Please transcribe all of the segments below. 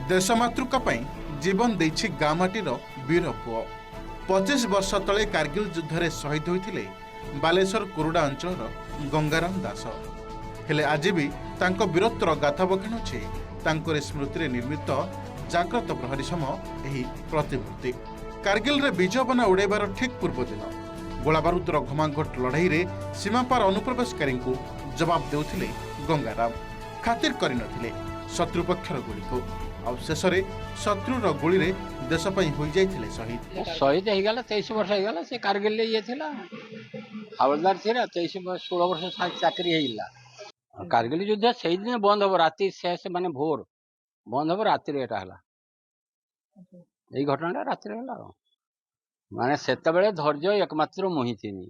देशमातृका जीवन देछि गाँ माटीर वीर पुओ 25 वर्ष तले कारगिल युद्ध में शहीद होते बालेश्वर कुरुडा अंचल गंगाराम दास हेले आज भी तांको वीरत्वर गाथा बखाणुछि तांकोर स्मृति रे निर्मित जाग्रत प्रहरी सम एही प्रतिमूर्ति। कारगिल रे विजय बना उड़ेबार ठीक पूर्व दिन गोलाबारूदर घमाघट लड़ाई रे सीमापार अनुप्रवेशकारी को जवाब देउथिले गंगाराम। खातिर करिनथिले शत्रुपक्षर गुली को और शेष शत्रुर गुली रे देश पई होई जाइथिले शहीद। शहीद हो गला 23 वर्ष हो गला से कारगिल ले ये थिला हवलदार थिला 23 16 वर्ष चाकरी हेइला। कारगिल युद्ध से दिन बंद हो राति शेष माने भोर बंद हो राति रे एटा हला एई घटना राति रे हला माने सेते बेले धैर्य एकमात्र मुही थिनी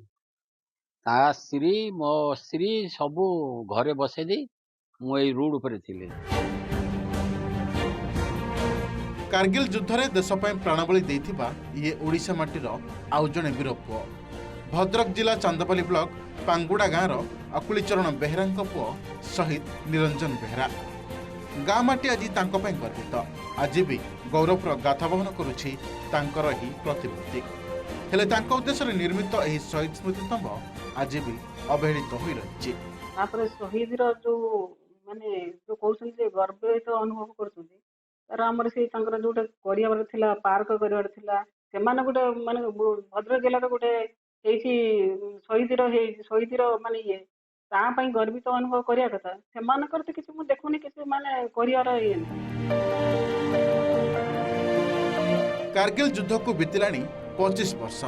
ता स्त्री मो स्त्री सबु घरे बसे दी मु एई रोड ऊपर थिले। कारगिल युद्ध रे देश पई प्राणबली देथिबा ये ओडिशा माटीर आउ जणे वीर पुओ भद्रक जिला चांदपाली ब्लॉक पांगुड़ा गाँव अकुलीचरण बेहरा पुओ शहीद निरंजन बेहरा। गाँ माटी आज तांको पई गर्वित आज भी गौरवर गाथा बहन करुछि तांकर ही प्रतिमूर्ति हेले तांको उद्देश्य निर्मित एही शहीद स्मृति स्तंभ आज भी अवहेलित होई रहिछि। तापर शहीद रो जो माने जो कहउछन जे गर्वित अनुभव करछुंती तार हमर से तांकर जोटा करियावर थिला पार्क करियावर थिला सेमान गोटे माने भद्रक जिल्ला रो गोटे एठी शहीद रो माने ये ता पई गर्वित अनुभव करिया कथा सेमानकर त किछ मु देखुनी किछ माने करियार ये। कारगिल युद्ध को बीतलाणी 25 वर्ष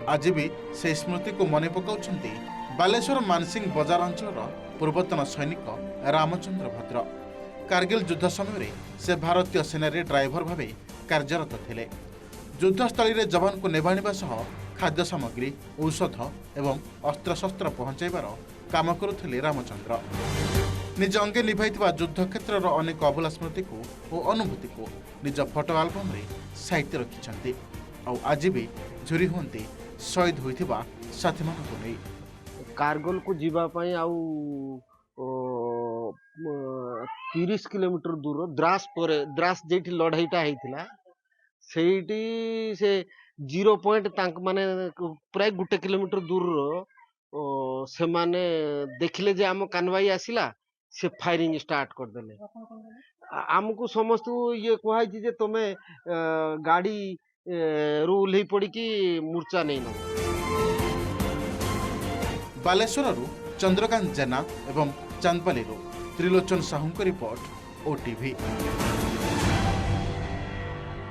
आज भी से स्मृति को मन पकाउछंती बालेश्वर मानसिंह बजार अंचल पूर्वतन सैनिक रामचंद्र भद्र। कारगिल युद्ध समय से भारतीय सेना रे ड्राइवर भावे कार्यरत थिले। युद्धस्थली रे जवान को नेबाणीबा सह खाद्य सामग्री औषध एवं अस्त्रशस्त्र पहुंचाइबार काम करुथिले रामचंद्र। निज अंगे निभाइथिबा युद्ध क्षेत्र अनेक अभूला स्मृति को और अनुभूति को निज फोटो आल्बम रे साहित्य रखिछंती और आज भी झुरी होंती शहीद होइथिबा साथी मानक नै। कारगिल को जीवा पई आउ 30 किलोमीटर दूर द्रास जेठी लड़ाईटा हेतिला सेठी से 0 पॉइंट तांक माने प्राय 1 किलोमीटर दूर से माने देखले जे आम कानवाई आसिला से फायरिंग स्टार्ट कर देले। आमको समस्त ये कहै जे तमे गाड़ी रू ओल्ही पड़ी की मूर्छा नहीं न। बालेश्वर चंद्रकांत जेना एवं चांदपाली त्रिलोचन साहू रिपोर्ट ओटीवी।